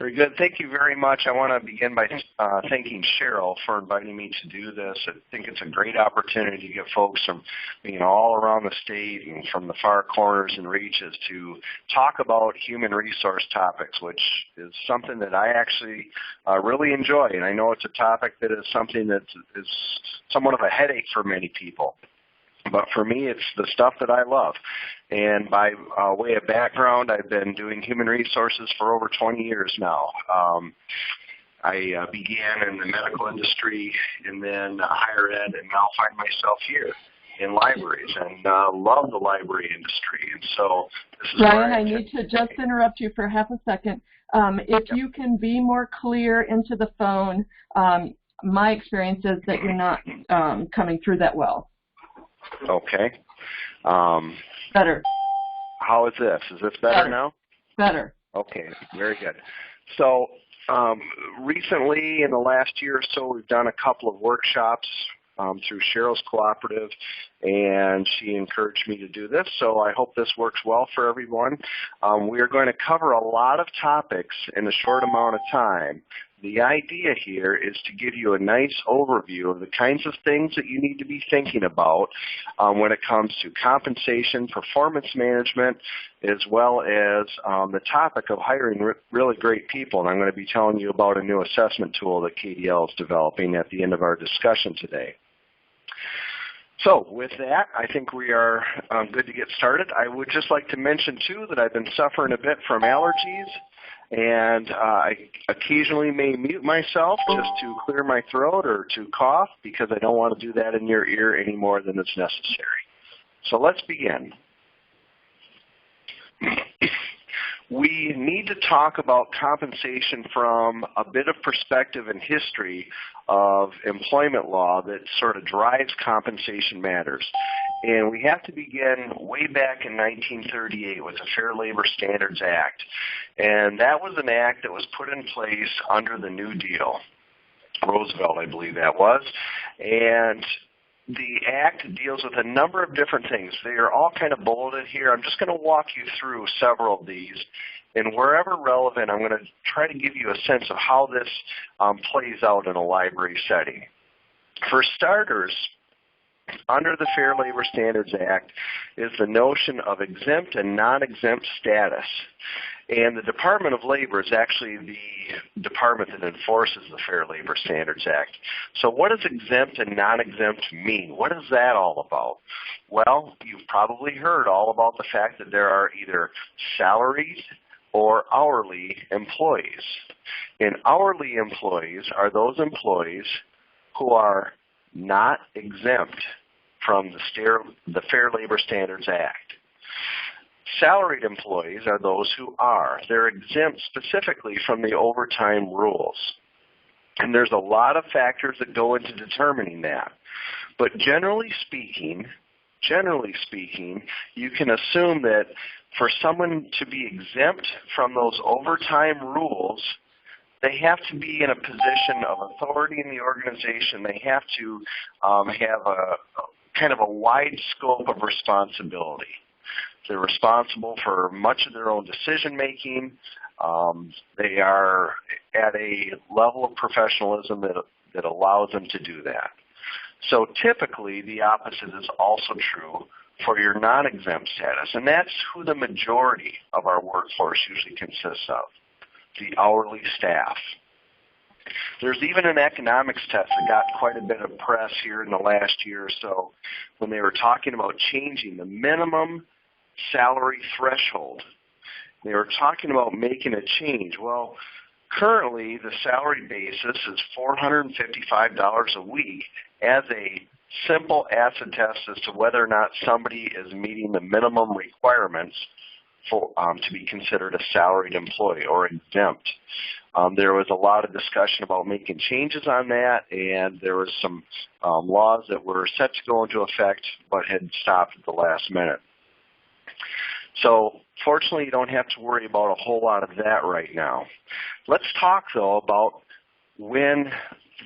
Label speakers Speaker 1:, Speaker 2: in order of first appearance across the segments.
Speaker 1: Very good. Thank you very much. I want to begin by thanking Cheryl for inviting me to do this. I think it's a great opportunity to get folks from all around the state and from the far corners and reaches to talk about human resource topics, which is something that I actually really enjoy. And I know it's a topic that is something that is somewhat of a headache for many people. But for me, it's the stuff that I love. And by way of background, I've been doing human resources for over 20 years now. I began in the medical industry and then higher ed, and now find myself here in libraries and love the library industry. And so this is
Speaker 2: Brian, I need to just interrupt you for half a second. If
Speaker 1: Yep.
Speaker 2: you can be more clear into the phone, my experience is that you're not coming through that well.
Speaker 1: Okay.
Speaker 2: Better.
Speaker 1: How is this? Is this better now?
Speaker 2: Better.
Speaker 1: Okay, very good. So recently, in the last year or so, we've done a couple of workshops through Cheryl's cooperative, and she encouraged me to do this, so I hope this works well for everyone. We are going to cover a lot of topics in a short amount of time. The idea here is to give you a nice overview of the kinds of things that you need to be thinking about when it comes to compensation, performance management, as well as the topic of hiring really great people. And I'm going to be telling you about a new assessment tool that KDL is developing at the end of our discussion today. So with that, I think we are good to get started. I would just like to mention, too, that I've been suffering a bit from allergies. And I occasionally may mute myself just to clear my throat or to cough because I don't want to do that in your ear any more than it's necessary. So let's begin. We need to talk about compensation from a bit of perspective and history of employment law that sort of drives compensation matters. And we have to begin way back in 1938 with the Fair Labor Standards Act. And that was an act that was put in place under the New Deal. Roosevelt, I believe that was. And the act deals with a number of different things. They are all kind of bulleted here. I'm just going to walk you through several of these. And wherever relevant, I'm going to try to give you a sense of how this plays out in a library setting. For starters, under the Fair Labor Standards Act is the notion of exempt and non-exempt status. And the Department of Labor is actually the department that enforces the Fair Labor Standards Act. So what does exempt and non-exempt mean? What is that all about? Well, you've probably heard all about the fact that there are either salaried or hourly employees. And hourly employees are those employees who are not exempt from the Fair Labor Standards Act. Salaried employees are those who are. They're exempt specifically from the overtime rules. And there's a lot of factors that go into determining that. But generally speaking, you can assume that for someone to be exempt from those overtime rules, they have to be in a position of authority in the organization. They have to have a kind of a wide scope of responsibility. They're responsible for much of their own decision-making. They are at a level of professionalism that allows them to do that. So typically, the opposite is also true for your non-exempt status, and that's who the majority of our workforce usually consists of, the hourly staff. There's even an economics test that got quite a bit of press here in the last year or so when they were talking about changing the minimum salary threshold. They were talking about making a change. Well, currently the salary basis is $455 a week as a simple acid test as to whether or not somebody is meeting the minimum requirements for to be considered a salaried employee or exempt. There was a lot of discussion about making changes on that, and there was some laws that were set to go into effect but had stopped at the last minute. So fortunately, you don't have to worry about a whole lot of that right now. Let's talk, though, about when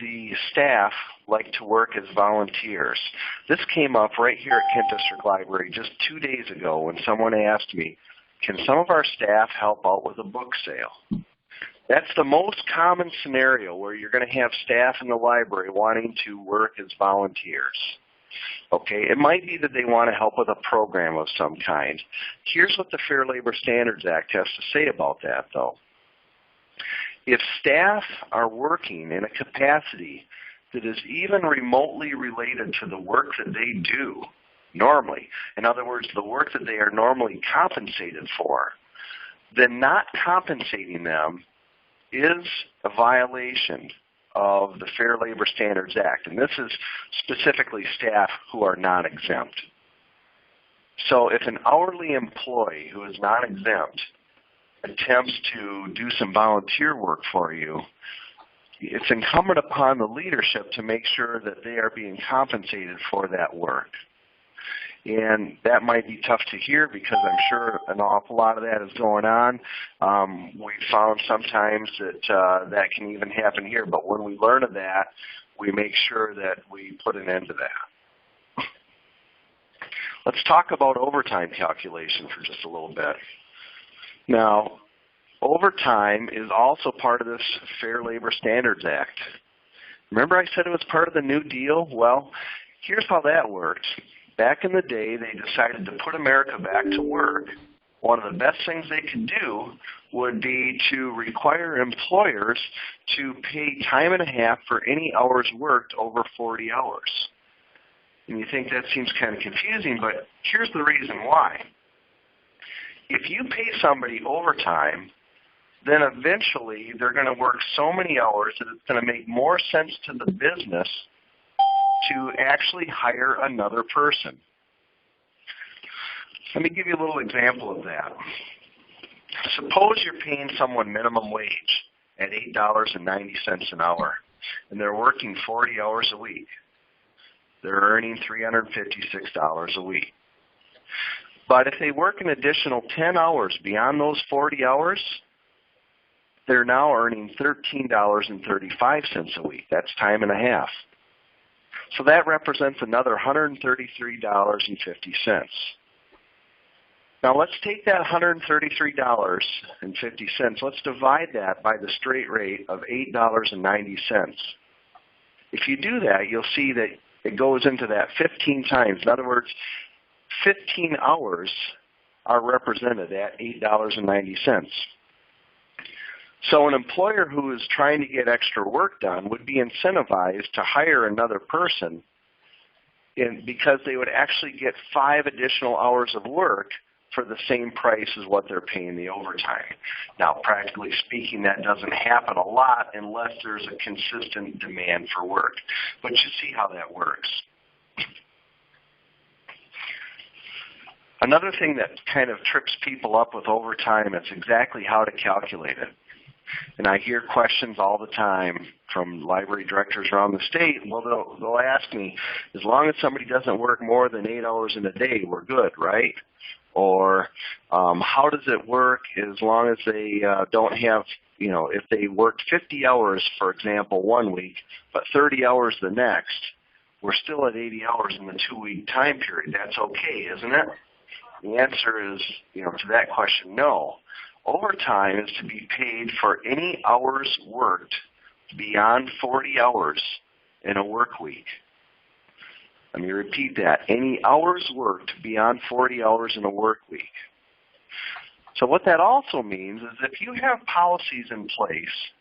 Speaker 1: the staff like to work as volunteers. This came up right here at Kent District Library just 2 days ago when someone asked me, can some of our staff help out with a book sale? That's the most common scenario where you're going to have staff in the library wanting to work as volunteers. Okay, it might be that they want to help with a program of some kind. Here's what the Fair Labor Standards Act has to say about that, though. If staff are working in a capacity that is even remotely related to the work that they do normally, in other words, the work that they are normally compensated for, then not compensating them is a violation of the Fair Labor Standards Act. And this is specifically staff who are not exempt. So if an hourly employee who is not exempt attempts to do some volunteer work for you, it's incumbent upon the leadership to make sure that they are being compensated for that work. And that might be tough to hear because I'm sure an awful lot of that is going on. We found sometimes that that can even happen here. But when we learn of that, we make sure that we put an end to that. Let's talk about overtime calculation for just a little bit. Now, overtime is also part of this Fair Labor Standards Act. Remember I said it was part of the New Deal? Well, here's how that worked. Back in the day, they decided to put America back to work. One of the best things they could do would be to require employers to pay time and a half for any hours worked over 40 hours. And you think that seems kind of confusing, but here's the reason why. If you pay somebody overtime, then eventually they're going to work so many hours that it's going to make more sense to the business to actually hire another person. Let me give you a little example of that. Suppose you're paying someone minimum wage at $8.90 an hour, and they're working 40 hours a week. They're earning $356 a week. But if they work an additional 10 hours beyond those 40 hours, they're now earning $13.35 a week. That's time and a half. So that represents another $133.50. Now let's take that $133.50, let's divide that by the straight rate of $8.90. If you do that, you'll see that it goes into that 15 times. In other words, 15 hours are represented at $8.90. So an employer who is trying to get extra work done would be incentivized to hire another person because they would actually get 5 additional hours of work for the same price as what they're paying the overtime. Now, practically speaking, that doesn't happen a lot unless there's a consistent demand for work. But you see how that works. Another thing that kind of trips people up with overtime is exactly how to calculate it. And I hear questions all the time from library directors around the state. Well, they'll ask me, as long as somebody doesn't work more than 8 hours in a day, we're good, right? Or how does it work as long as they don't have, if they worked 50 hours, for example, one week, but 30 hours the next, we're still at 80 hours in the 2-week time period. That's okay, isn't it? The answer is, to that question, no. Overtime is to be paid for any hours worked beyond 40 hours in a work week. Let me repeat that. Any hours worked beyond 40 hours in a work week. So what that also means is if you have policies in place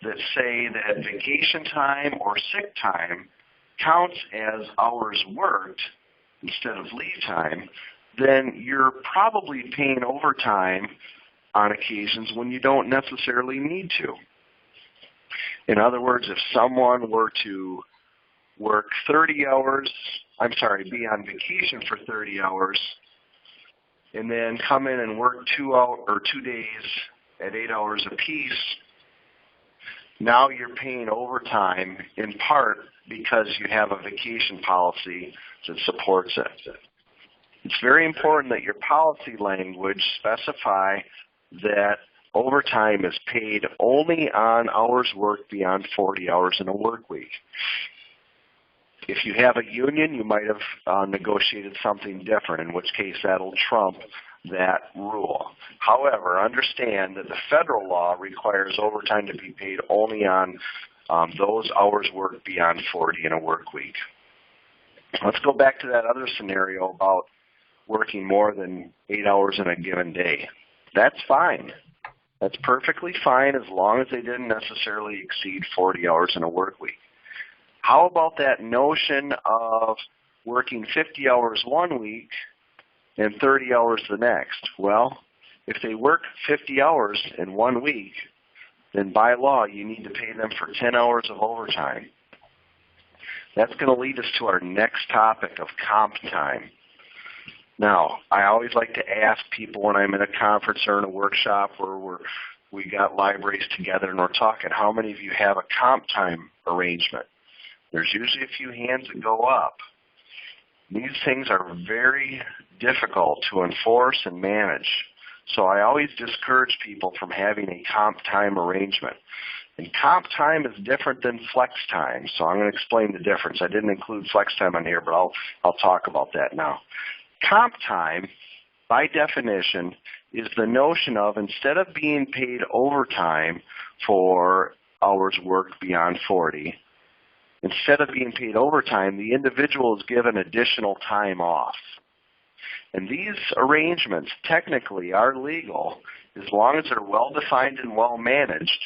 Speaker 1: that say that vacation time or sick time counts as hours worked instead of leave time, then you're probably paying overtime on occasions when you don't necessarily need to. In other words, if someone were to work 30 hours, be on vacation for 30 hours, and then come in and work 2 days at 8 hours apiece, now you're paying overtime in part because you have a vacation policy that supports it. It's very important that your policy language specify that overtime is paid only on hours worked beyond 40 hours in a work week. If you have a union, you might have negotiated something different, in which case that'll trump that rule. However, understand that the federal law requires overtime to be paid only on those hours worked beyond 40 in a work week. Let's go back to that other scenario about working more than 8 hours in a given day. That's fine. That's perfectly fine as long as they didn't necessarily exceed 40 hours in a work week. How about that notion of working 50 hours one week and 30 hours the next? Well, if they work 50 hours in 1 week, then by law you need to pay them for 10 hours of overtime. That's going to lead us to our next topic of comp time. Now, I always like to ask people when I'm in a conference or in a workshop where we got libraries together and we're talking, how many of you have a comp time arrangement? There's usually a few hands that go up. These things are very difficult to enforce and manage. So I always discourage people from having a comp time arrangement. And comp time is different than flex time, so I'm going to explain the difference. I didn't include flex time on here, but I'll talk about that now. Comp time, by definition, is the notion of instead of being paid overtime for hours worked beyond 40, instead of being paid overtime, the individual is given additional time off. And these arrangements technically are legal as long as they're well-defined and well-managed.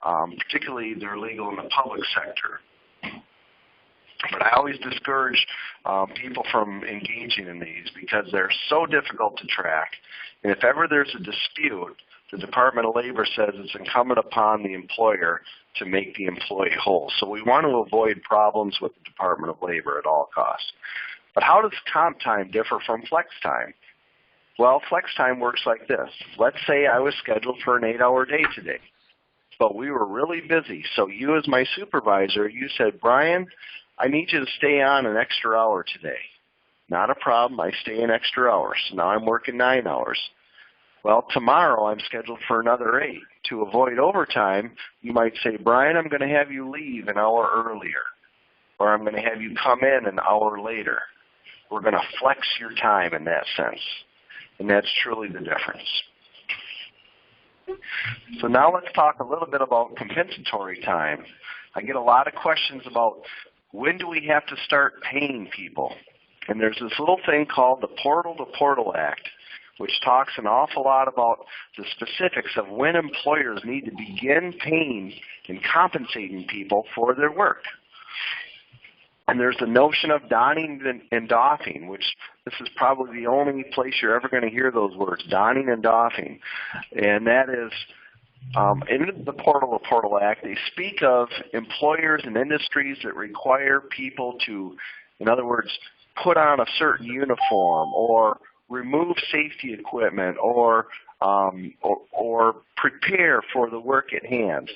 Speaker 1: Particularly they're legal in the public sector. But I always discourage people from engaging in these because they're so difficult to track. And if ever there's a dispute, the Department of Labor says it's incumbent upon the employer to make the employee whole. So we want to avoid problems with the Department of Labor at all costs. But how does comp time differ from flex time? Well, flex time works like this. Let's say I was scheduled for an 8-hour day today, but we were really busy. So you as my supervisor, you said, Brian, I need you to stay on an extra hour today. Not a problem. I stay an extra hour. So now I'm working 9 hours. Well, tomorrow I'm scheduled for another 8. To avoid overtime, you might say, Brian, I'm going to have you leave an hour earlier, or I'm going to have you come in an hour later. We're going to flex your time in that sense, and that's truly the difference. So now let's talk a little bit about compensatory time. I get a lot of questions about when do we have to start paying people? And there's this little thing called the Portal to Portal Act, which talks an awful lot about the specifics of when employers need to begin paying and compensating people for their work. And there's the notion of donning and doffing, which this is probably the only place you're ever going to hear those words, donning and doffing. And that is, in the Portal to Portal Act, they speak of employers and industries that require people to, in other words, put on a certain uniform or remove safety equipment or prepare for the work at hand.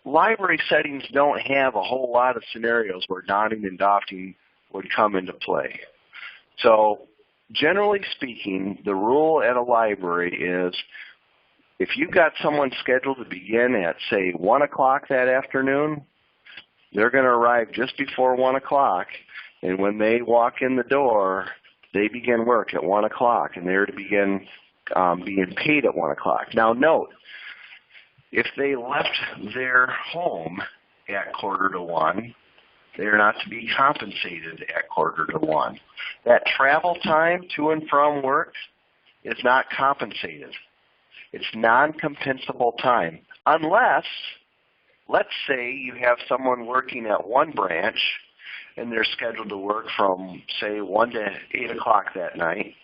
Speaker 1: Library settings don't have a whole lot of scenarios where donning and doffing would come into play. So generally speaking, the rule at a library is if you've got someone scheduled to begin at, say, 1 o'clock that afternoon, they're going to arrive just before 1 o'clock, and when they walk in the door, they begin work at 1 o'clock, and they're to begin being paid at 1 o'clock. Now note, if they left their home at 12:45, they are not to be compensated at 12:45. That travel time to and from work is not compensated. It's non-compensable time unless, let's say you have someone working at one branch and they're scheduled to work from, say, 1 to 8 o'clock that night.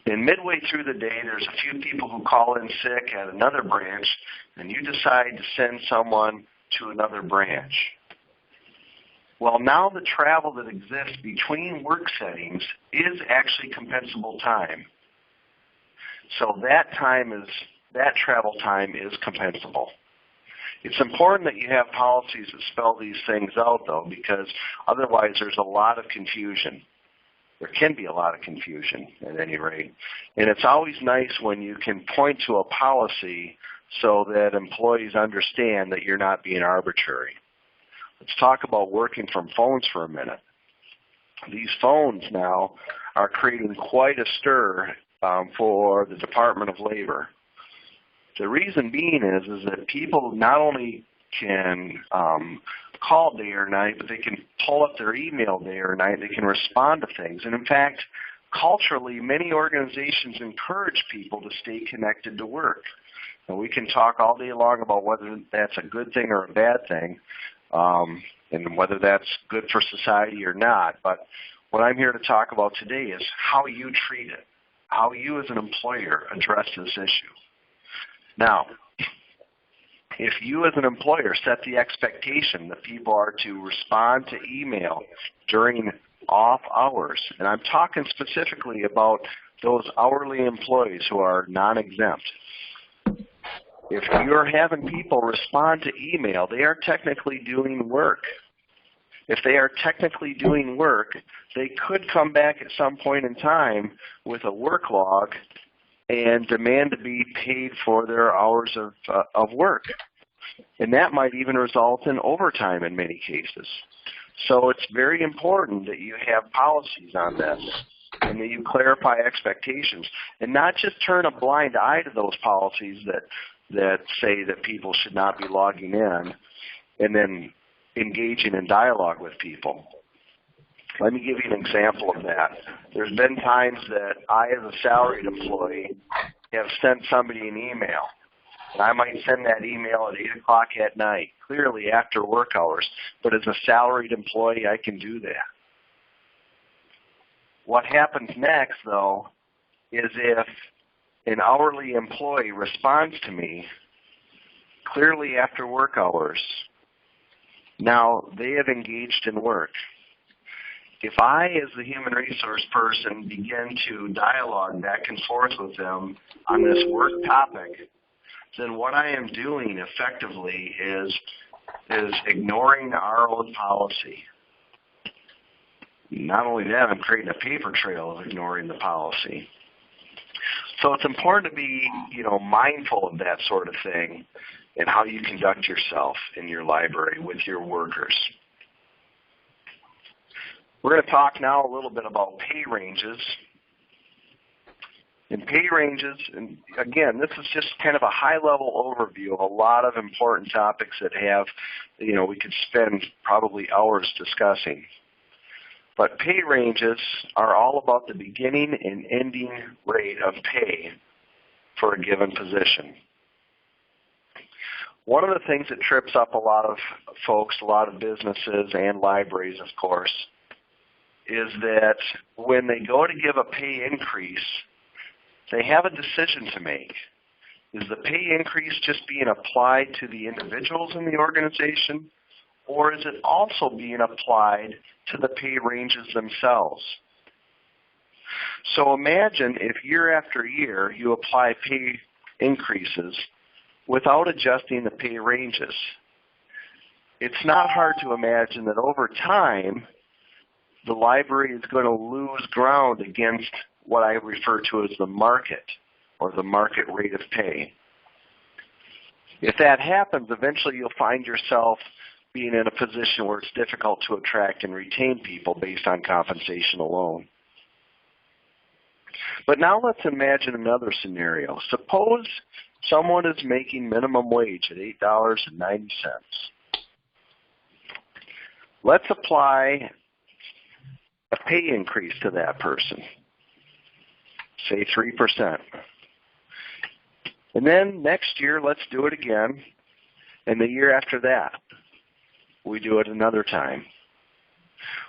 Speaker 1: And midway through the day, there's a few people who call in sick at another branch, and you decide to send someone to another branch. Well, now the travel that exists between work settings is actually compensable time. So that travel time is compensable. It's important that you have policies that spell these things out, though, because otherwise there's a lot of confusion. There can be a lot of confusion at any rate. And it's always nice when you can point to a policy so that employees understand that you're not being arbitrary. Let's talk about working from phones for a minute. These phones now are creating quite a stir for the Department of Labor. The reason being is that people not only can call day or night, but they can pull up their email day or night. They can respond to things. And in fact, culturally, many organizations encourage people to stay connected to work. And we can talk all day long about whether that's a good thing or a bad thing, and whether that's good for society or not. But what I'm here to talk about today is how you treat it, how you as an employer address this issue. Now, if you as an employer set the expectation that people are to respond to email during off hours, and I'm talking specifically about those hourly employees who are non-exempt. If you're having people respond to email, they are technically doing work. If they are technically doing work, they could come back at some point in time with a work log and demand to be paid for their hours of work. And that might even result in overtime in many cases. So it's very important that you have policies on this and that you clarify expectations and not just turn a blind eye to those policies that say that people should not be logging in and then engaging in dialogue with people. Let me give you an example of that. There's been times that I, as a salaried employee, have sent somebody an email. And I might send that email at 8 o'clock at night, clearly after work hours. But as a salaried employee, I can do that. What happens next, though, is if an hourly employee responds to me clearly after work hours, now they have engaged in work. If I, as the human resource person, begin to dialogue back and forth with them on this work topic, then what I am doing effectively is ignoring our own policy. Not only that, I'm creating a paper trail of ignoring the policy. So it's important to be, mindful of that sort of thing and how you conduct yourself in your library with your workers. We're going to talk now a little bit about pay ranges. And pay ranges, and again, this is just kind of a high-level overview of a lot of important topics that have, we could spend probably hours discussing. But pay ranges are all about the beginning and ending rate of pay for a given position. One of the things that trips up a lot of folks, a lot of businesses and libraries, of course, is that when they go to give a pay increase, they have a decision to make. Is the pay increase just being applied to the individuals in the organization, or is it also being applied to the pay ranges themselves? So imagine if year after year you apply pay increases without adjusting the pay ranges. It's not hard to imagine that over time, the library is going to lose ground against what I refer to as the market, or the market rate of pay. If that happens, eventually you'll find yourself being in a position where it's difficult to attract and retain people based on compensation alone. But now let's imagine another scenario. Suppose someone is making minimum wage at $8.90. Let's apply a pay increase to that person, say 3%. And then next year, let's do it again. And the year after that, we do it another time.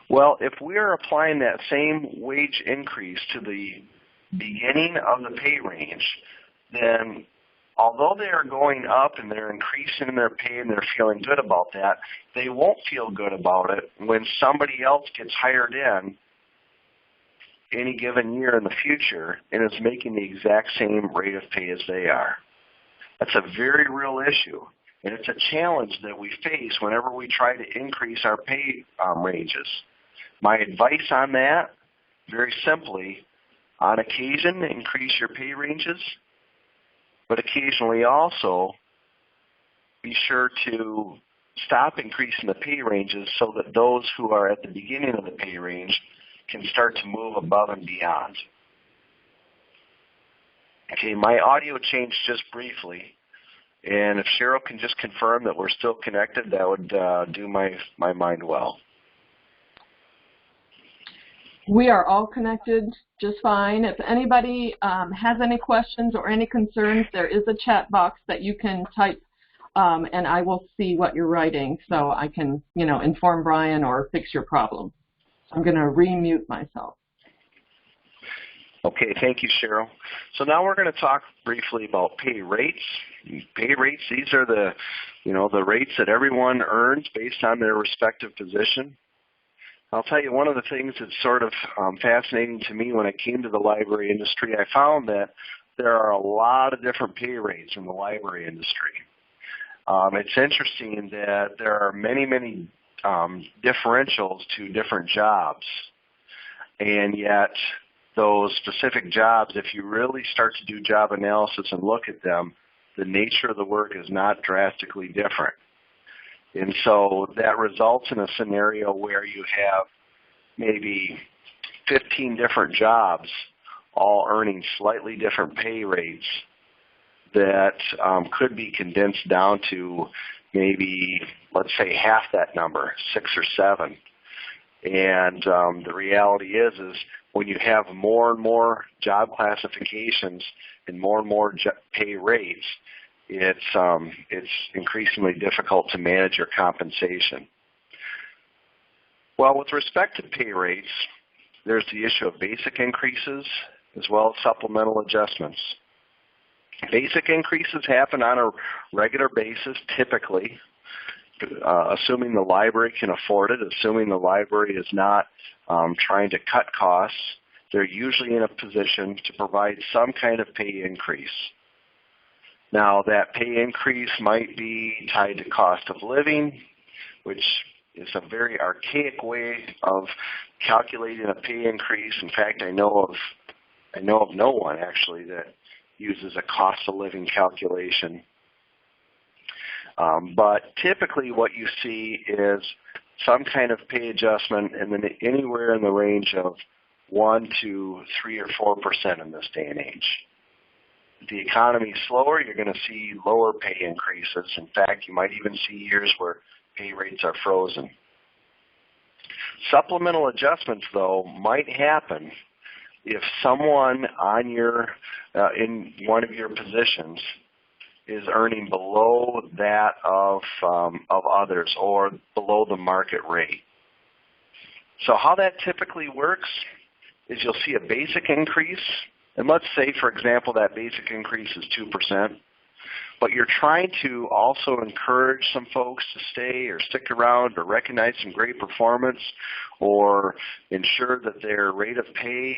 Speaker 1: Well, if we are applying that same wage increase to the beginning of the pay range, then although they are going up and they're increasing their pay and they're feeling good about that, they won't feel good about it when somebody else gets hired in any given year in the future and is making the exact same rate of pay as they are. That's a very real issue, and it's a challenge that we face whenever we try to increase our pay ranges. My advice on that, very simply, on occasion, increase your pay ranges, but occasionally also be sure to stop increasing the pay ranges so that those who are at the beginning of the pay range can start to move above and beyond. Okay, my audio changed just briefly, and if Cheryl can just confirm that we're still connected, that would do my mind well.
Speaker 2: We are all connected just fine. If anybody has any questions or any concerns, there is a chat box that you can type, and I will see what you're writing so I can, inform Brian or fix your problem. I'm going to remute myself.
Speaker 1: Okay, thank you, Cheryl. So now we're going to talk briefly about pay rates. Pay rates, these are the rates that everyone earns based on their respective position. I'll tell you, one of the things that's sort of fascinating to me when I came to the library industry, I found that there are a lot of different pay rates in the library industry. It's interesting that there are many differentials to different jobs, and yet those specific jobs, if you really start to do job analysis and look at them, the nature of the work is not drastically different. And so that results in a scenario where you have maybe 15 different jobs all earning slightly different pay rates that could be condensed down to maybe, let's say, half that number, 6 or 7. And the reality is when you have more and more job classifications and more pay rates, it's increasingly difficult to manage your compensation. Well, with respect to pay rates, there's the issue of basic increases as well as supplemental adjustments. Basic increases happen on a regular basis, typically, assuming the library can afford it, assuming the library is not trying to cut costs. They're usually in a position to provide some kind of pay increase. Now, that pay increase might be tied to cost of living, which is a very archaic way of calculating a pay increase. In fact, I know of no one actually that uses a cost of living calculation. But typically what you see is some kind of pay adjustment, and then anywhere in the range of 1 to 3 or 4% in this day and age. If the economy is slower, you're going to see lower pay increases. In fact, you might even see years where pay rates are frozen. Supplemental adjustments, though, might happen if someone on in one of your positions is earning below that of others or below the market rate. So how that typically works is you'll see a basic increase, and let's say, for example, that basic increase is 2%, but you're trying to also encourage some folks to stay or stick around or recognize some great performance or ensure that their rate of pay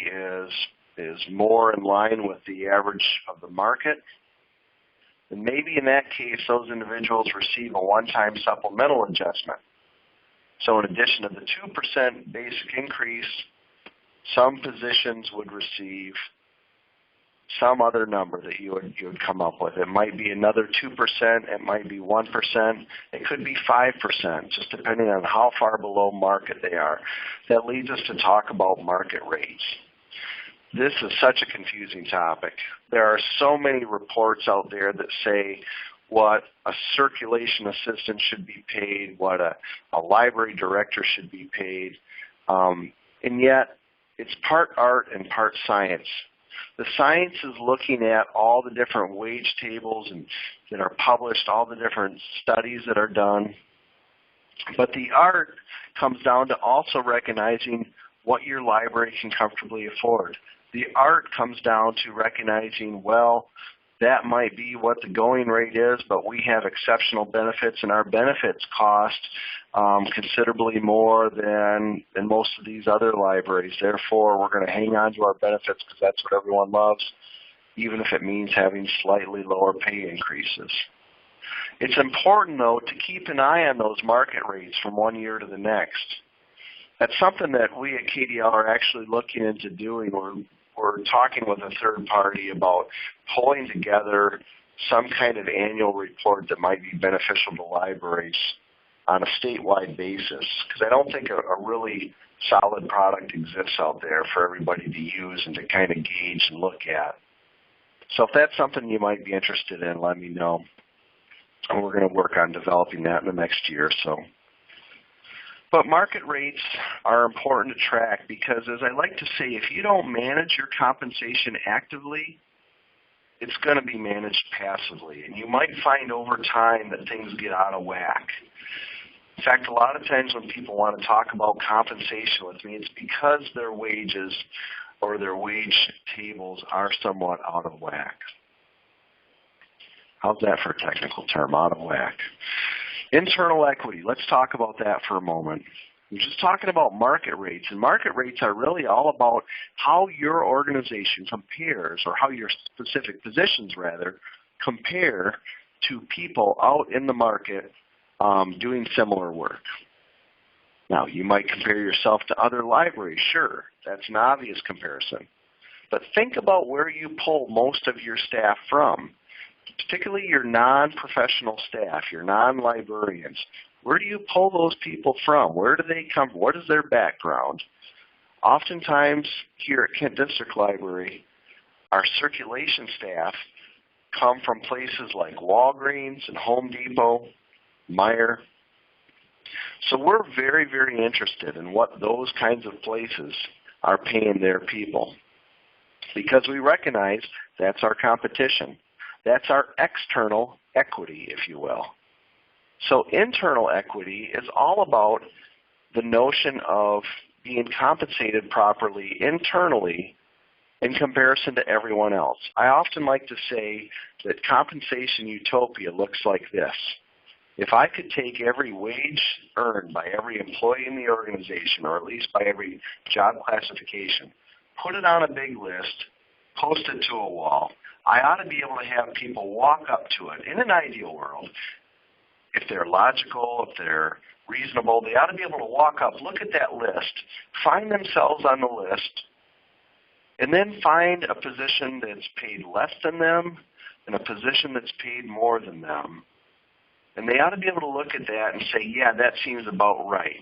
Speaker 1: is more in line with the average of the market. And maybe in that case, those individuals receive a one-time supplemental adjustment. So in addition to the 2% basic increase, some positions would receive some other number that you would come up with. It might be another 2%, it might be 1%, it could be 5%, just depending on how far below market they are. That leads us to talk about market rates. This is such a confusing topic. There are so many reports out there that say what a circulation assistant should be paid, what a library director should be paid, and yet it's part art and part science. The science is looking at all the different wage tables that are published, all the different studies that are done. But the art comes down to also recognizing what your library can comfortably afford. The art comes down to recognizing, well, that might be what the going rate is, but we have exceptional benefits, and our benefits cost considerably more than most of these other libraries. Therefore, we're going to hang on to our benefits because that's what everyone loves, even if it means having slightly lower pay increases. It's important, though, to keep an eye on those market rates from one year to the next. That's something that we at KDL are actually looking into doing. We're talking with a third party about pulling together some kind of annual report that might be beneficial to libraries on a statewide basis, because I don't think a really solid product exists out there for everybody to use and to kind of gauge and look at. So if that's something you might be interested in, let me know. And we're going to work on developing that in the next year or so. But market rates are important to track because, as I like to say, if you don't manage your compensation actively, it's going to be managed passively. And you might find over time that things get out of whack. In fact, a lot of times when people want to talk about compensation with me, it's because their wages or their wage tables are somewhat out of whack. How's that for a technical term, out of whack? Internal equity, let's talk about that for a moment. We're just talking about market rates, and market rates are really all about how your organization compares, or how your specific positions, rather, compare to people out in the market doing similar work. Now, you might compare yourself to other libraries, sure, that's an obvious comparison. But think about where you pull most of your staff from, particularly your non-professional staff, your non-librarians. Where do you pull those people from? Where do they come from? What is their background? Oftentimes, here at Kent District Library, our circulation staff come from places like Walgreens and Home Depot, Meijer. So we're very, very interested in what those kinds of places are paying their people, because we recognize that's our competition. That's our external equity, if you will. So internal equity is all about the notion of being compensated properly internally in comparison to everyone else. I often like to say that compensation utopia looks like this. If I could take every wage earned by every employee in the organization, or at least by every job classification, put it on a big list, post it to a wall, I ought to be able to have people walk up to it. In an ideal world, if they're logical, if they're reasonable, they ought to be able to walk up, look at that list, find themselves on the list, and then find a position that's paid less than them and a position that's paid more than them. And they ought to be able to look at that and say, yeah, that seems about right.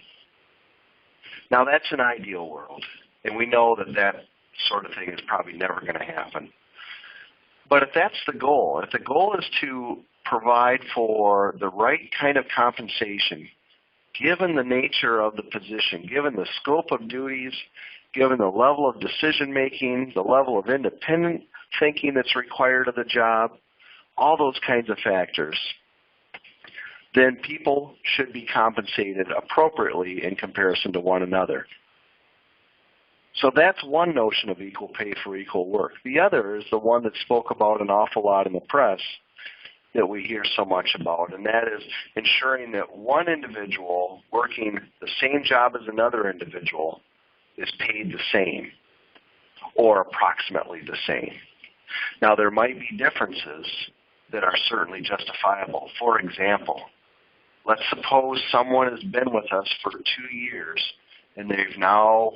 Speaker 1: Now, that's an ideal world, and we know that that sort of thing is probably never going to happen. But if that's the goal, if the goal is to provide for the right kind of compensation, given the nature of the position, given the scope of duties, given the level of decision-making, the level of independent thinking that's required of the job, all those kinds of factors, then people should be compensated appropriately in comparison to one another. So that's one notion of equal pay for equal work. The other is the one that's spoke about an awful lot in the press that we hear so much about, and that is ensuring that one individual working the same job as another individual is paid the same, or approximately the same. Now, there might be differences that are certainly justifiable. For example, let's suppose someone has been with us for 2 years, and they've now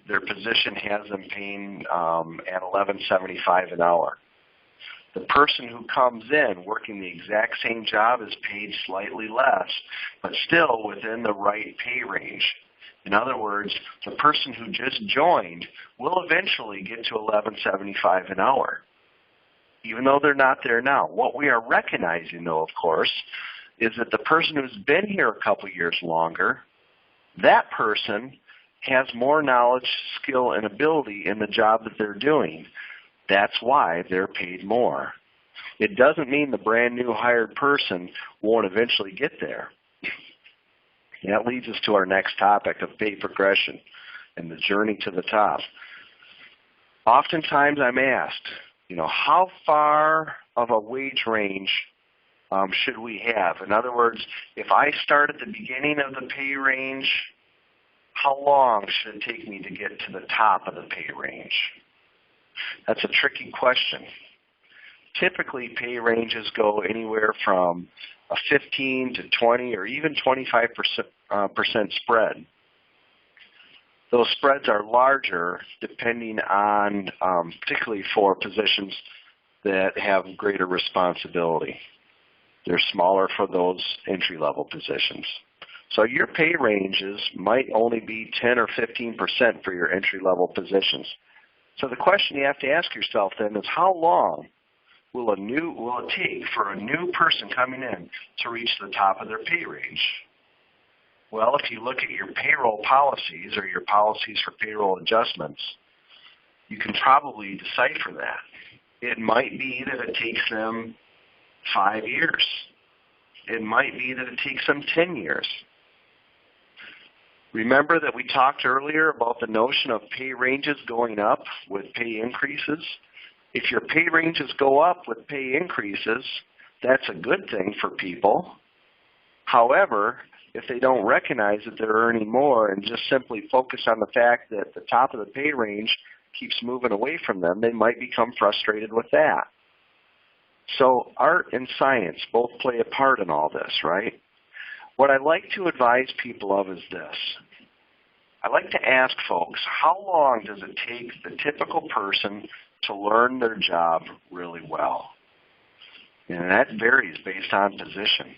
Speaker 1: their position has them paying at $11.75 an hour. The person who comes in working the exact same job is paid slightly less, but still within the right pay range. In other words, the person who just joined will eventually get to $11.75 an hour, even though they're not there now. What we are recognizing, though, of course, is that the person who's been here a couple years longer, that person has more knowledge, skill, and ability in the job that they're doing. That's why they're paid more. It doesn't mean the brand new hired person won't eventually get there. And that leads us to our next topic of pay progression and the journey to the top. Oftentimes I'm asked, how far of a wage range should we have? In other words, if I start at the beginning of the pay range, how long should it take me to get to the top of the pay range? That's a tricky question. Typically, pay ranges go anywhere from a 15 to 20 or even 25% spread. Those spreads are larger depending on, particularly for positions that have greater responsibility. They're smaller for those entry-level positions. So your pay ranges might only be 10 or 15% for your entry-level positions. So the question you have to ask yourself then is, how long will it take for a new person coming in to reach the top of their pay range? Well, if you look at your payroll policies or your policies for payroll adjustments, you can probably decipher that. It might be that it takes them 5 years. It might be that it takes them 10 years. Remember that we talked earlier about the notion of pay ranges going up with pay increases? If your pay ranges go up with pay increases, that's a good thing for people. However, if they don't recognize that they're earning more and just simply focus on the fact that the top of the pay range keeps moving away from them, they might become frustrated with that. So art and science both play a part in all this, right? What I like to advise people of is this. I like to ask folks, how long does it take the typical person to learn their job really well? And that varies based on position.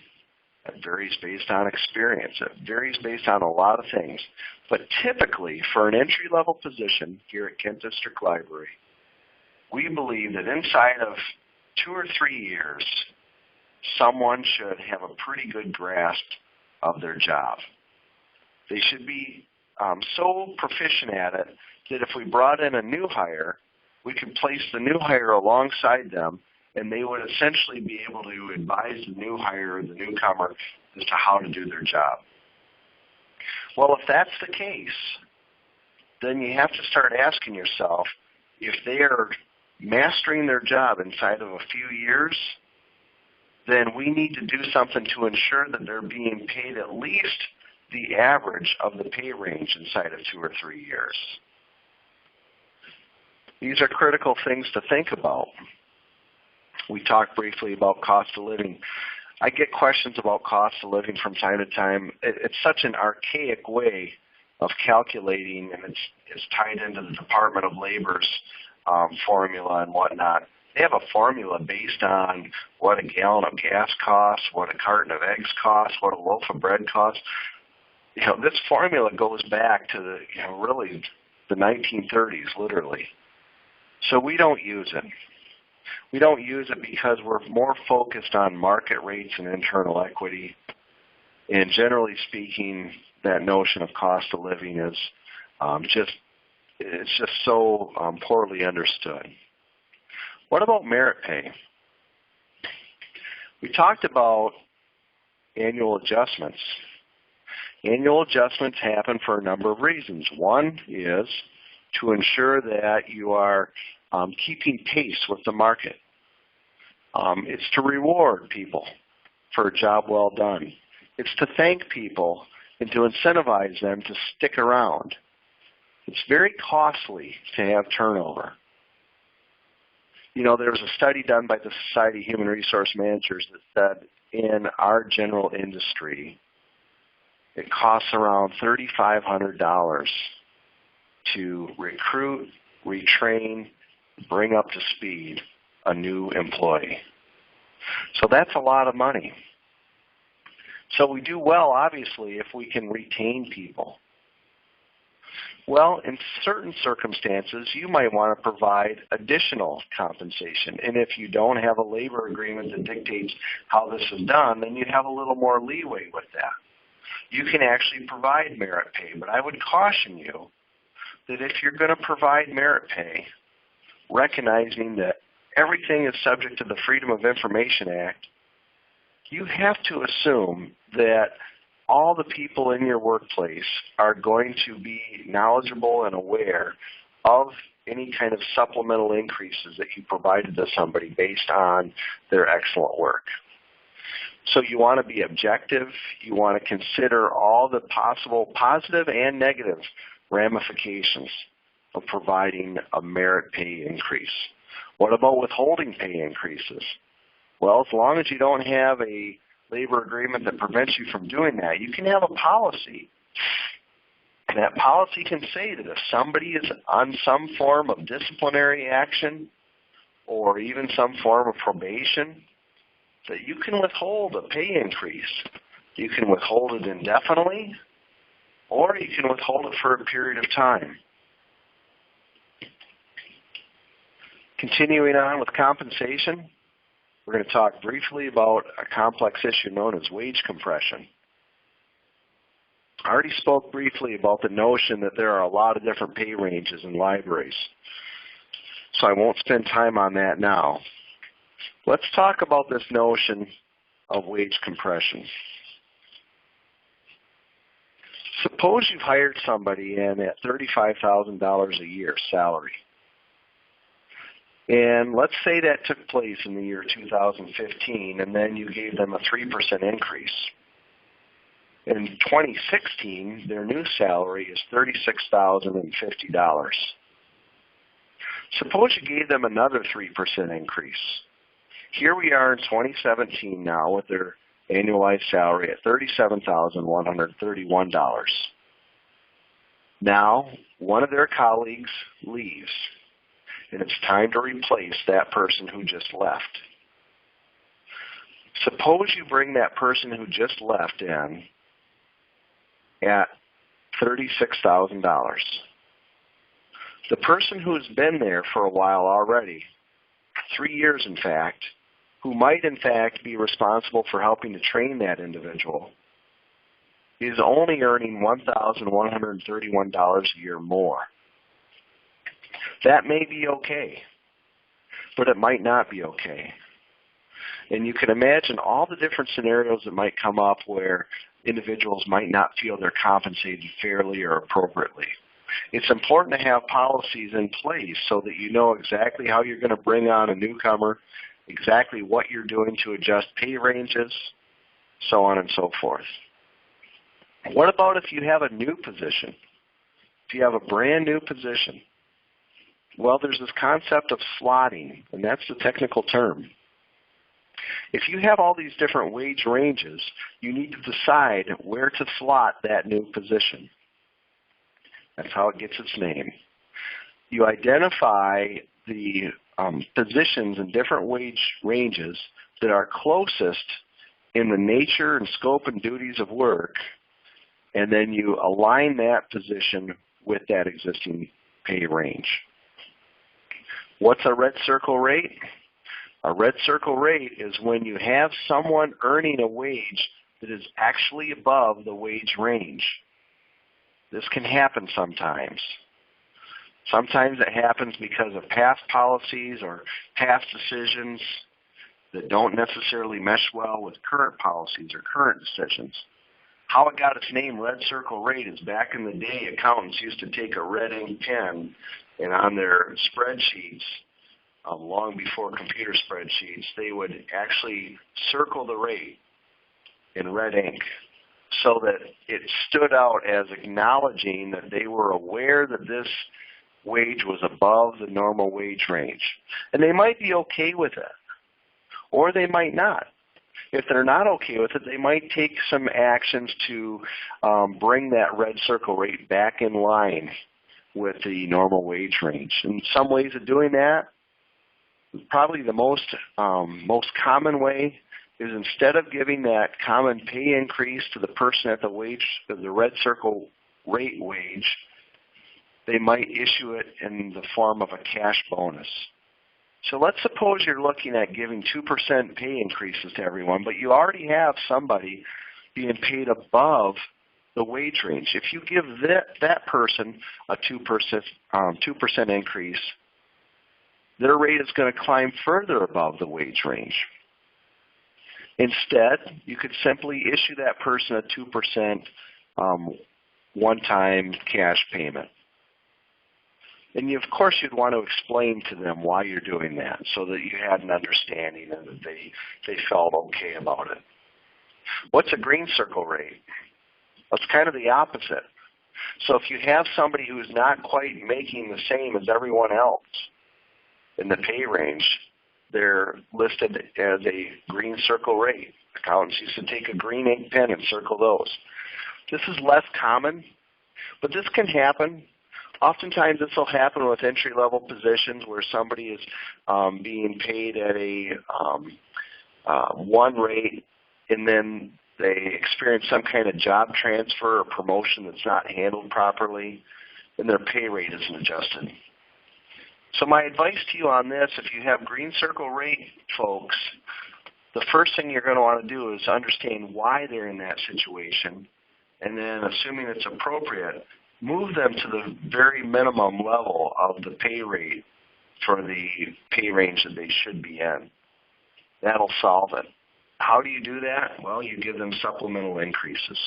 Speaker 1: It varies based on experience. It varies based on a lot of things. But typically, for an entry-level position here at Kent District Library, we believe that inside of 2 or 3 years, someone should have a pretty good grasp of their job. They should be so proficient at it that if we brought in a new hire, we could place the new hire alongside them, and they would essentially be able to advise the new hire or the newcomer as to how to do their job. Well, if that's the case, then you have to start asking yourself, if they are mastering their job inside of a few years, then we need to do something to ensure that they're being paid at least the average of the pay range inside of 2 or 3 years. These are critical things to think about. We talked briefly about cost of living. I get questions about cost of living from time to time. It's such an archaic way of calculating, and it's tied into the Department of Labor's formula and whatnot. They have a formula based on what a gallon of gas costs, what a carton of eggs costs, what a loaf of bread costs. This formula goes back to really the 1930s, literally. So we don't use it. We don't use it because we're more focused on market rates and internal equity. And generally speaking, that notion of cost of living is it's just so poorly understood. What about merit pay? We talked about annual adjustments. Annual adjustments happen for a number of reasons. One is to ensure that you are keeping pace with the market. It's to reward people for a job well done. It's to thank people and to incentivize them to stick around. It's very costly to have turnover. There was a study done by the Society of Human Resource Managers that said in our general industry, it costs around $3,500 to recruit, retrain, bring up to speed a new employee. So that's a lot of money. So we do well, obviously, if we can retain people. Well, in certain circumstances, you might want to provide additional compensation. And if you don't have a labor agreement that dictates how this is done, then you have a little more leeway with that. You can actually provide merit pay, but I would caution you that if you're going to provide merit pay, recognizing that everything is subject to the Freedom of Information Act, you have to assume that all the people in your workplace are going to be knowledgeable and aware of any kind of supplemental increases that you provided to somebody based on their excellent work. So you want to be objective. You want to consider all the possible positive and negative ramifications of providing a merit pay increase. What about withholding pay increases? Well, as long as you don't have a labor agreement that prevents you from doing that, you can have a policy. And that policy can say that if somebody is on some form of disciplinary action or even some form of probation, that you can withhold a pay increase. You can withhold it indefinitely, or you can withhold it for a period of time. Continuing on with compensation, we're going to talk briefly about a complex issue known as wage compression. I already spoke briefly about the notion that there are a lot of different pay ranges in libraries, so I won't spend time on that now. Let's talk about this notion of wage compression. Suppose you've hired somebody in at $35,000 a year salary. And let's say that took place in the year 2015, and then you gave them a 3% increase. In 2016, their new salary is $36,050. Suppose you gave them another 3% increase. Here we are in 2017 now with their annualized salary at $37,131. Now, one of their colleagues leaves, and it's time to replace that person who just left. Suppose you bring that person who just left in at $36,000. The person who's been there for a while already, 3 years in fact, who might in fact be responsible for helping to train that individual, is only earning $1,131 a year more. That may be okay, but it might not be okay. And you can imagine all the different scenarios that might come up where individuals might not feel they're compensated fairly or appropriately. It's important to have policies in place so that you know exactly how you're going to bring on a newcomer, exactly what you're doing to adjust pay ranges, so on and so forth. What about if you have a new position? If you have a brand new position? Well, there's this concept of slotting, and that's the technical term. If you have all these different wage ranges, you need to decide where to slot that new position. That's how it gets its name. You identify the positions in different wage ranges that are closest in the nature and scope and duties of work, and then you align that position with that existing pay range. What's a red circle rate? A red circle rate is when you have someone earning a wage that is actually above the wage range. This can happen sometimes. Sometimes it happens because of past policies or past decisions that don't necessarily mesh well with current policies or current decisions. How it got its name, red circle rate, is back in the day, accountants used to take a red ink pen and on their spreadsheets, long before computer spreadsheets, they would actually circle the rate in red ink so that it stood out as acknowledging that they were aware that this wage was above the normal wage range. And they might be okay with it, or they might not. If they're not okay with it, they might take some actions to bring that red circle rate back in line with the normal wage range. And some ways of doing that, probably the most common way, is instead of giving that common pay increase to the person at the red circle rate wage, they might issue it in the form of a cash bonus. So let's suppose you're looking at giving 2% pay increases to everyone, but you already have somebody being paid above the wage range. If you give that person a 2% increase, their rate is going to climb further above the wage range. Instead, you could simply issue that person a 2% one-time cash payment. And of course, you'd want to explain to them why you're doing that so that you had an understanding and that they felt okay about it. What's a green circle rate? That's kind of the opposite. So if you have somebody who's not quite making the same as everyone else in the pay range, they're listed as a green circle rate. Accountants used to take a green ink pen and circle those. This is less common, but this can happen. Oftentimes this will happen with entry-level positions where somebody is being paid at a one rate, and then they experience some kind of job transfer or promotion that's not handled properly, and their pay rate isn't adjusted. So my advice to you on this, if you have green circle rate folks, the first thing you're going to want to do is understand why they're in that situation, and then assuming it's appropriate, move them to the very minimum level of the pay rate for the pay range that they should be in. That'll solve it. How do you do that? Well, you give them supplemental increases.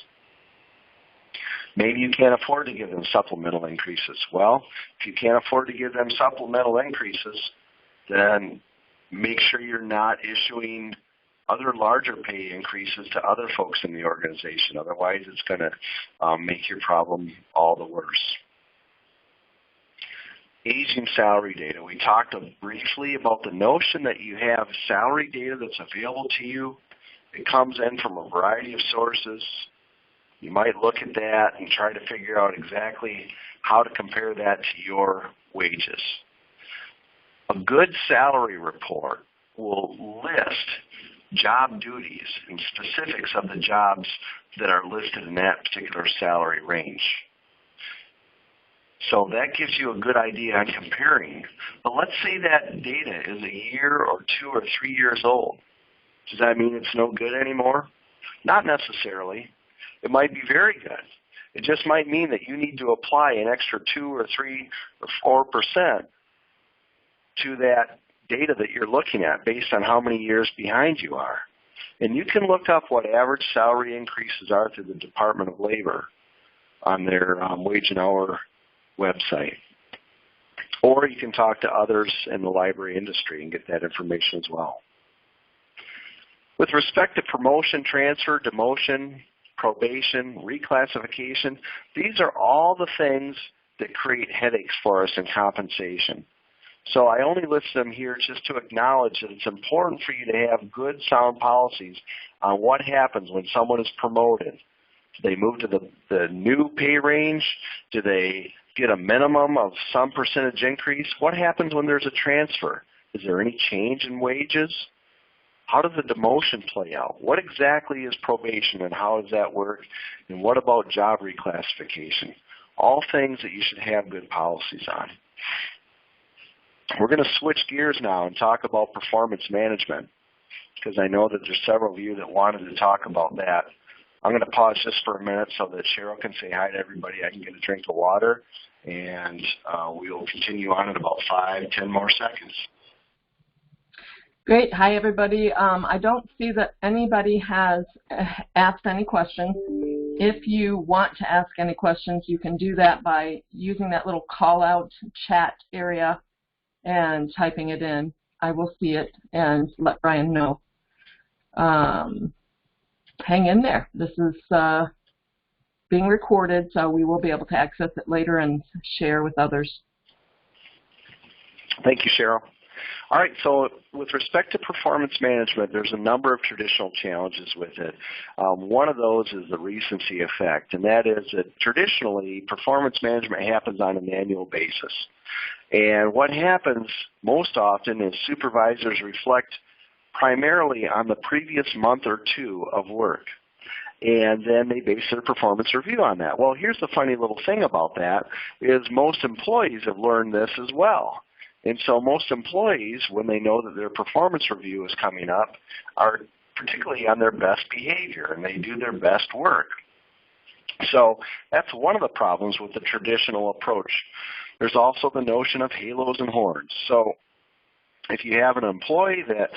Speaker 1: Maybe you can't afford to give them supplemental increases. Well, if you can't afford to give them supplemental increases, then make sure you're not issuing other larger pay increases to other folks in the organization. Otherwise, it's going to make your problem all the worse. Aging salary data. We talked briefly about the notion that you have salary data that's available to you. It comes in from a variety of sources. You might look at that and try to figure out exactly how to compare that to your wages. A good salary report will list job duties and specifics of the jobs that are listed in that particular salary range. So that gives you a good idea on comparing. But let's say that data is a year or 2 or 3 years old. Does that mean it's no good anymore? Not necessarily. It might be very good. It just might mean that you need to apply an extra 2 or 3 or 4% to that data that you're looking at based on how many years behind you are. And you can look up what average salary increases are through the Department of Labor on their wage and hour website. Or you can talk to others in the library industry and get that information as well. With respect to promotion, transfer, demotion, probation, reclassification, these are all the things that create headaches for us in compensation. So I only list them here just to acknowledge that it's important for you to have good, sound policies on what happens when someone is promoted. Do they move to the new pay range? Do they get a minimum of some percentage increase? What happens when there's a transfer? Is there any change in wages? How does the demotion play out? What exactly is probation and how does that work? And what about job reclassification? All things that you should have good policies on. We're going to switch gears now and talk about performance management because I know that there's several of you that wanted to talk about that. I'm going to pause just for a minute so that Cheryl can say hi to everybody. I can get a drink of water, and we will continue on in about 5-10 more seconds.
Speaker 2: Great. Hi, everybody. I don't see that anybody has asked any questions. If you want to ask any questions, you can do that by using that little call-out chat area and typing it in. I will see it and let Brian know. Hang in there. This is being recorded, so we will be able to access it later and share with others.
Speaker 1: Thank you, Cheryl. All right, so with respect to performance management, there's a number of traditional challenges with it. One of those is the recency effect, and that is that traditionally performance management happens on an annual basis. And what happens most often is supervisors reflect primarily on the previous month or two of work, and then they base their performance review on that. Well, here's the funny little thing about that is most employees have learned this as well. And so most employees, when they know that their performance review is coming up, are particularly on their best behavior, and they do their best work. So that's one of the problems with the traditional approach. There's also the notion of halos and horns. So if you have an employee that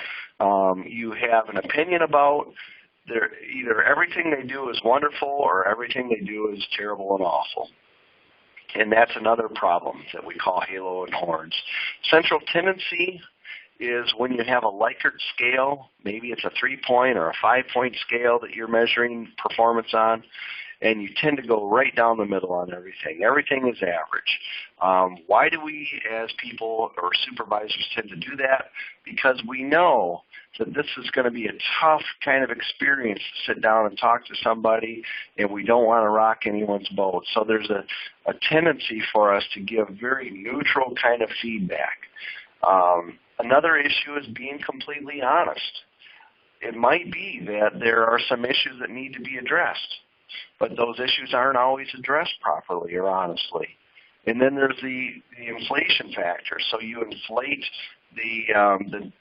Speaker 1: you have an opinion about, either everything they do is wonderful or everything they do is terrible and awful. And that's another problem that we call halo and horns. Central tendency is when you have a Likert scale, maybe it's a 3-point or a 5-point scale that you're measuring performance on, and you tend to go right down the middle on everything. Everything is average. Why do we as people or supervisors tend to do that? Because we know that this is going to be a tough kind of experience to sit down and talk to somebody, and we don't want to rock anyone's boat. So there's a tendency for us to give very neutral kind of feedback. Another issue is being completely honest. It might be that there are some issues that need to be addressed, but those issues aren't always addressed properly or honestly. And then there's the inflation factor. So you inflate the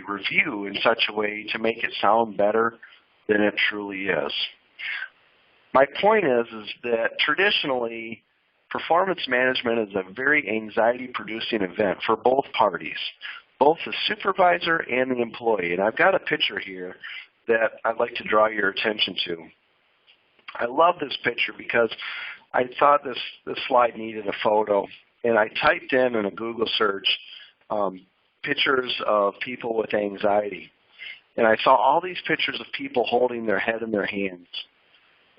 Speaker 1: review in such a way to make it sound better than it truly is. My point is that traditionally, performance management is a very anxiety-producing event for both parties, both the supervisor and the employee. And I've got a picture here that I'd like to draw your attention to. I love this picture because I thought this slide needed a photo, and I typed in a Google search pictures of people with anxiety. And I saw all these pictures of people holding their head in their hands.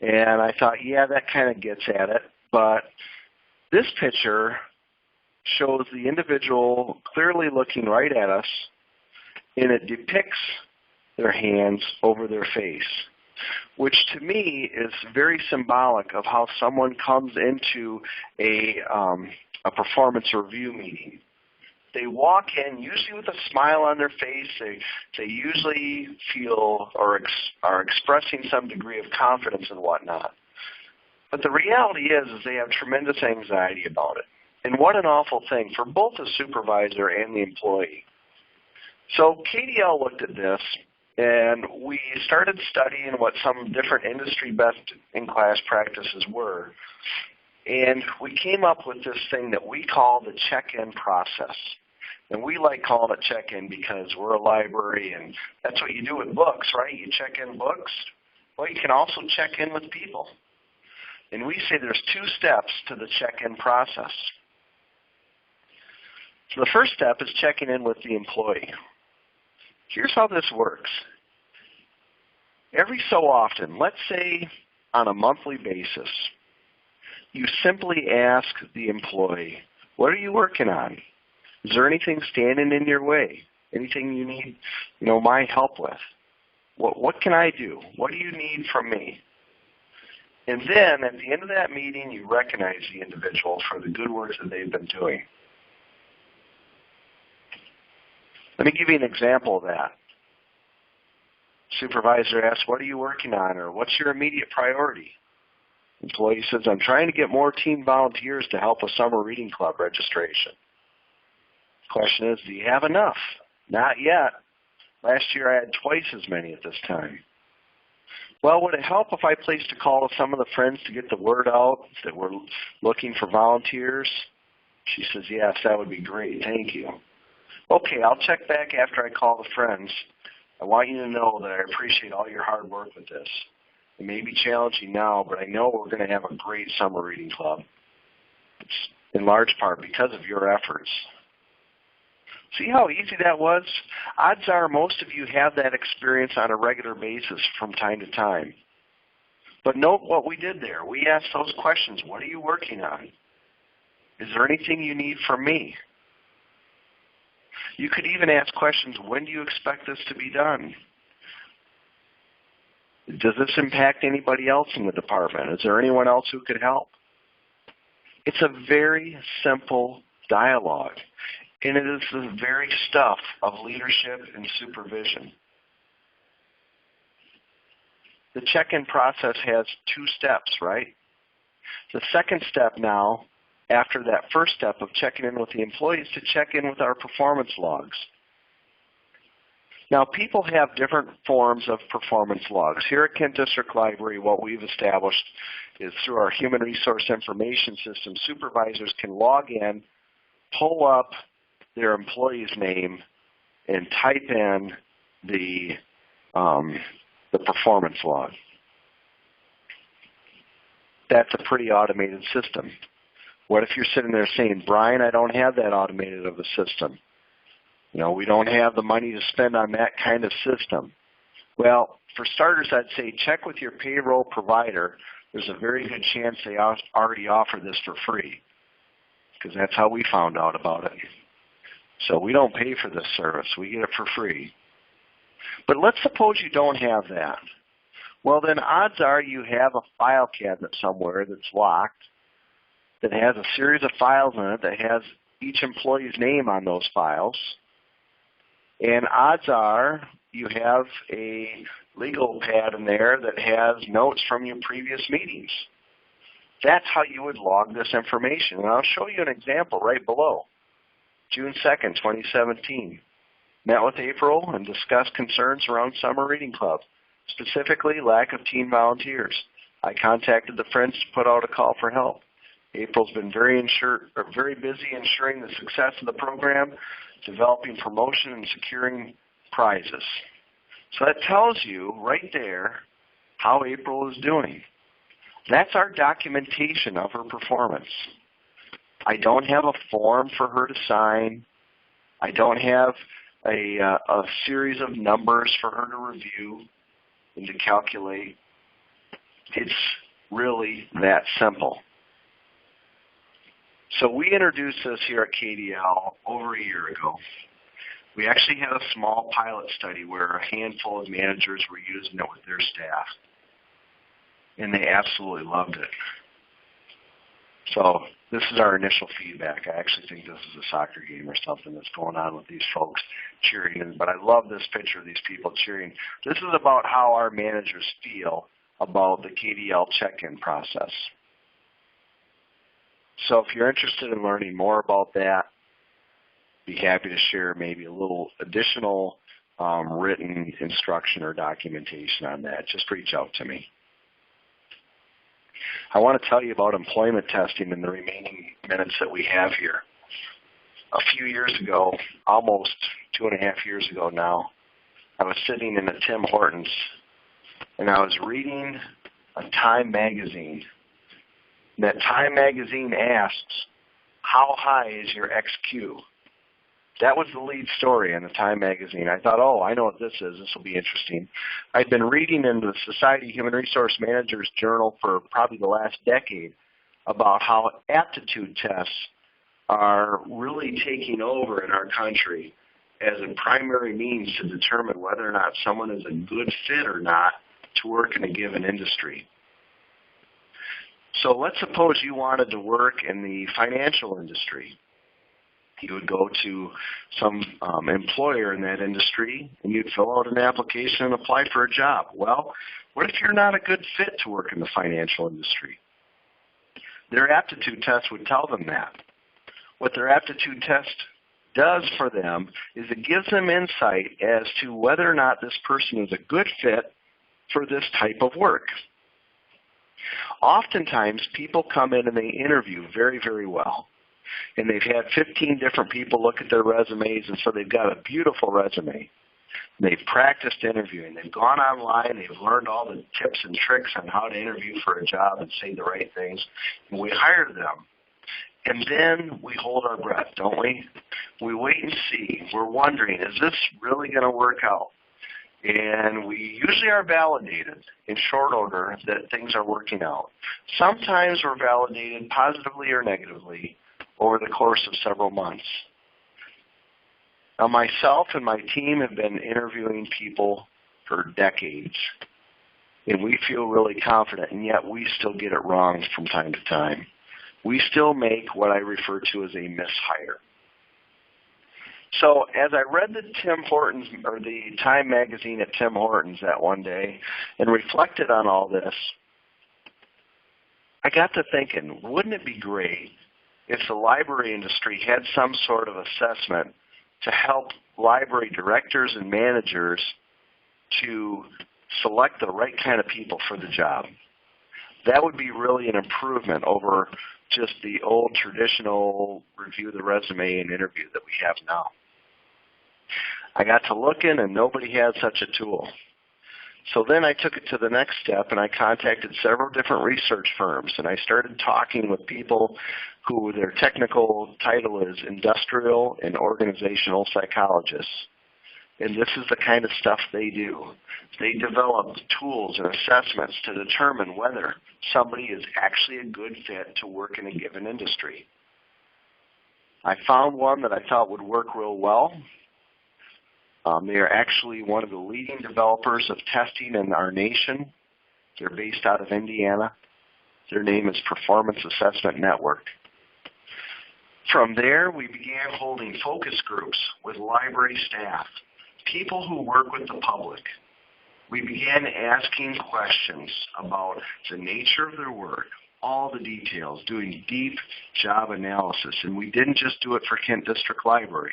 Speaker 1: And I thought, yeah, that kind of gets at it. But this picture shows the individual clearly looking right at us, and it depicts their hands over their face, which to me is very symbolic of how someone comes into a performance review meeting. They walk in usually with a smile on their face. They usually feel or are expressing some degree of confidence and whatnot. But the reality is they have tremendous anxiety about it. And what an awful thing for both the supervisor and the employee. So KDL looked at this, and we started studying what some different industry best-in-class practices were. And we came up with this thing that we call the check-in process. And we like calling it check-in because we're a library, and that's what you do with books, right? You check in books. Well, you can also check in with people. And we say there's 2 steps to the check-in process. So the first step is checking in with the employee. Here's how this works. Every so often, let's say on a monthly basis, you simply ask the employee, what are you working on? Is there anything standing in your way? Anything you need, my help with? What can I do? What do you need from me? And then at the end of that meeting, you recognize the individual for the good work that they've been doing. Let me give you an example of that. Supervisor asks, what are you working on, or what's your immediate priority? Employee says, I'm trying to get more team volunteers to help with summer reading club registration. Question is, do you have enough? Not yet. Last year I had twice as many at this time. Well, would it help if I placed a call to some of the friends to get the word out that we're looking for volunteers? She says, yes, that would be great. Thank you. Okay, I'll check back after I call the friends. I want you to know that I appreciate all your hard work with this. It may be challenging now, but I know we're going to have a great summer reading club. It's in large part because of your efforts. See how easy that was? Odds are most of you have that experience on a regular basis from time to time. But note what we did there. We asked those questions. What are you working on? Is there anything you need from me? You could even ask questions, when do you expect this to be done? Does this impact anybody else in the department? Is there anyone else who could help? It's a very simple dialogue. And it is the very stuff of leadership and supervision. The check-in process has 2 steps, right? The second step now, after that first step of checking in with the employees, to check in with our performance logs. Now, people have different forms of performance logs. Here at Kent District Library, what we've established is through our human resource information system, supervisors can log in, pull up their employee's name, and type in the performance log. That's a pretty automated system. What if you're sitting there saying, Brian, I don't have that automated of a system. We don't have the money to spend on that kind of system. Well, for starters, I'd say check with your payroll provider. There's a very good chance they already offer this for free, because that's how we found out about it. So we don't pay for this service. We get it for free. But let's suppose you don't have that. Well, then odds are you have a file cabinet somewhere that's locked, that has a series of files in it, that has each employee's name on those files. And odds are you have a legal pad in there that has notes from your previous meetings. That's how you would log this information. And I'll show you an example right below. June 2nd, 2017. Met with April and discussed concerns around summer reading club, specifically lack of teen volunteers. I contacted the friends to put out a call for help. April's been very busy ensuring the success of the program, developing promotion and securing prizes. So that tells you right there how April is doing. That's our documentation of her performance. I don't have a form for her to sign. I don't have a series of numbers for her to review and to calculate. It's really that simple. So we introduced this here at KDL over a year ago. We actually had a small pilot study where a handful of managers were using it with their staff, and they absolutely loved it. So this is our initial feedback. I actually think this is a soccer game or something that's going on with these folks cheering. But I love this picture of these people cheering. This is about how our managers feel about the KDL check-in process. So if you're interested in learning more about that, be happy to share maybe a little additional written instruction or documentation on that. Just reach out to me. I want to tell you about employment testing in the remaining minutes that we have here. A few years ago, almost 2.5 years ago now, I was sitting in a Tim Hortons, and I was reading a Time magazine. And that Time magazine asks, how high is your XQ? That was the lead story in the Time magazine. I thought, oh, I know what this is. This will be interesting. I'd been reading in the Society Human Resource Managers Journal for probably the last decade about how aptitude tests are really taking over in our country as a primary means to determine whether or not someone is a good fit or not to work in a given industry. So let's suppose you wanted to work in the financial industry. You would go to some employer in that industry, and you'd fill out an application and apply for a job. Well, what if you're not a good fit to work in the financial industry? Their aptitude test would tell them that. What their aptitude test does for them is it gives them insight as to whether or not this person is a good fit for this type of work. Oftentimes, people come in and they interview very, very well. And they've had 15 different people look at their resumes, and so they've got a beautiful resume. They've practiced interviewing. They've gone online. They've learned all the tips and tricks on how to interview for a job and say the right things. And we hire them. And then we hold our breath, don't we? We wait and see. We're wondering, is this really going to work out? And we usually are validated in short order that things are working out. Sometimes we're validated positively or negatively over the course of several months. Now, myself and my team have been interviewing people for decades, and we feel really confident, and yet we still get it wrong from time to time. We still make what I refer to as a mishire. So as I read the Tim Hortons or the Time magazine at Tim Hortons that one day and reflected on all this, I got to thinking, wouldn't it be great if the library industry had some sort of assessment to help library directors and managers to select the right kind of people for the job? That would be really an improvement over just the old traditional review the resume and interview that we have now. I got to looking, and nobody had such a tool. So then I took it to the next step, and I contacted several different research firms, and I started talking with people who their technical title is industrial and organizational psychologists. And this is the kind of stuff they do. They develop tools and assessments to determine whether somebody is actually a good fit to work in a given industry. I found one that I thought would work real well. They are actually one of the leading developers of testing in our nation. They're based out of Indiana. Their name is Performance Assessment Network. From there, we began holding focus groups with library staff, people who work with the public. We began asking questions about the nature of their work. all the details, doing deep job analysis. And we didn't just do it for Kent District Library.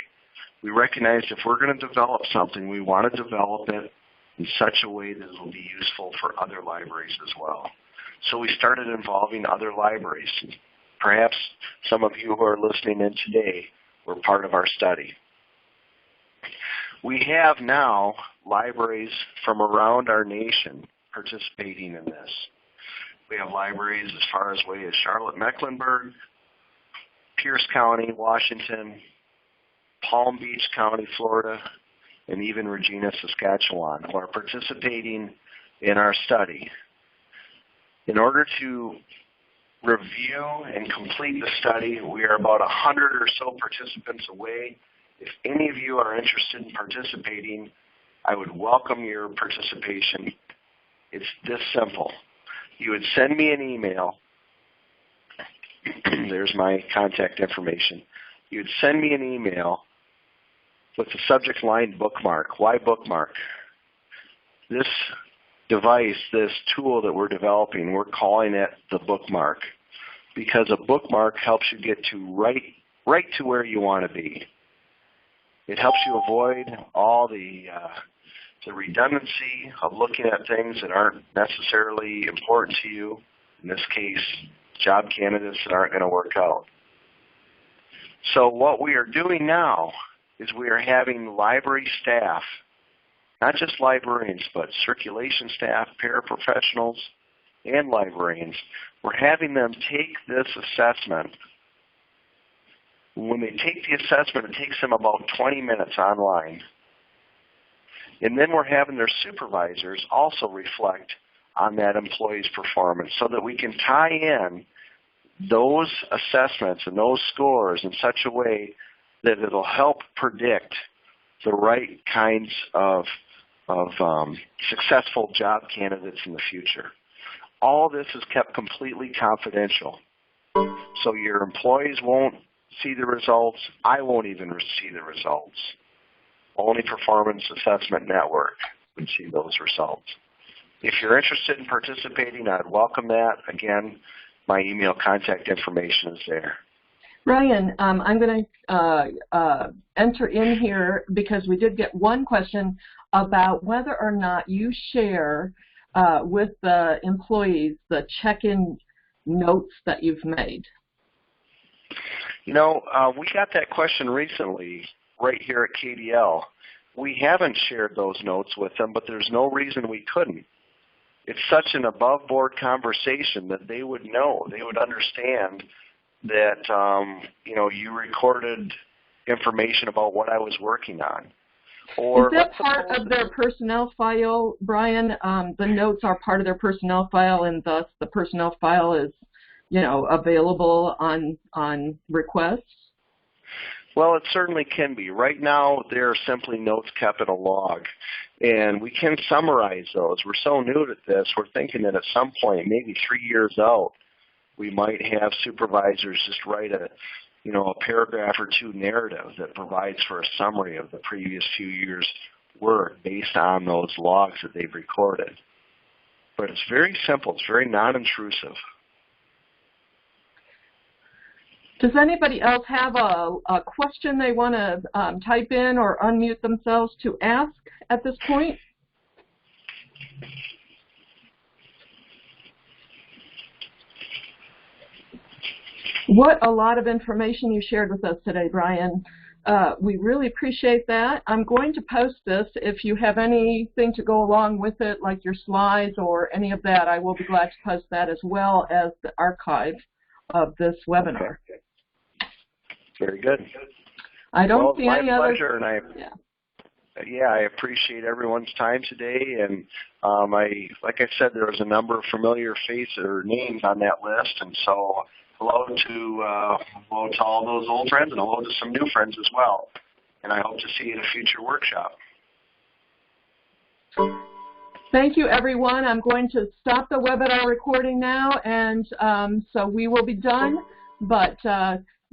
Speaker 1: We recognized if we're going to develop something, we want to develop it in such a way that it will be useful for other libraries as well. So we started involving other libraries. Perhaps some of you who are listening in today were part of our study. We have now libraries from around our nation participating in this. We have libraries as far away as Charlotte, Mecklenburg, Pierce County, Washington, Palm Beach County, Florida, and even Regina, Saskatchewan, who are participating in our study. In order to review and complete the study, we are about 100 or so participants away. If any of you are interested in participating, I would welcome your participation. It's this simple. You would send me an email. There's my contact information. You would send me an email with the subject line bookmark. Why bookmark? This device, this tool that we're developing, we're calling it the bookmark because a bookmark helps you get to right to where you want to be. It helps you avoid all the redundancy of looking at things that aren't necessarily important to you. In this case, job candidates that aren't going to work out. So what we are doing now is we are having library staff, not just librarians, but circulation staff, paraprofessionals, and librarians. We're having them take this assessment. When they take the assessment, it takes them about 20 minutes online. And then we're having their supervisors also reflect on that employee's performance so that we can tie in those assessments and those scores in such a way that it'll help predict the right kinds of successful job candidates in the future. All this is kept completely confidential. So your employees won't see the results. I won't even see the results. Only Performance Assessment Network would see those results. If you're interested in participating, I'd welcome that. Again, my email contact information is there.
Speaker 2: Brian, I'm going to enter in here because we did get one question about whether or not you share with the employees the check-in notes that you've made.
Speaker 1: You know, we got that question recently right here at KDL. We haven't shared those notes with them, but there's no reason we couldn't. It's such an above-board conversation that they would know. They would understand that, you know, you recorded information about what I was working on. Or
Speaker 2: is that part of their personnel file, Brian? The notes are part of their personnel file, and thus the personnel file is, you know, available on request?
Speaker 1: Well, it certainly can be. Right now, they're simply notes kept in a log, and we can summarize those. We're so new to this, we're thinking that at some point, maybe 3 years out, we might have supervisors just write a paragraph or two narrative that provides for a summary of the previous few years' work based on those logs that they've recorded. But it's very simple. It's very non-intrusive.
Speaker 2: Does anybody else have a question they want to type in or unmute themselves to ask at this point? What a lot of information you shared with us today, Brian. We really appreciate that. I'm going to post this. If you have anything to go along with it, like your slides or any of that, I will be glad to post that as well as the archive of this webinar.
Speaker 1: Okay. Very good.
Speaker 2: I don't see any other.
Speaker 1: My pleasure, and I appreciate everyone's time today. And like I said, there was a number of familiar faces or names on that list, and so hello to all those old friends, and hello to some new friends as well. And I hope to see you in a future workshop.
Speaker 2: Thank you, everyone. I'm going to stop the webinar recording now, and so we will be done. But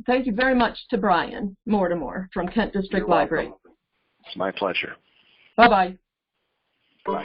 Speaker 2: thank you very much to Brian Mortimore from Kent District Library.
Speaker 1: It's my pleasure.
Speaker 2: Bye-bye.
Speaker 1: Bye.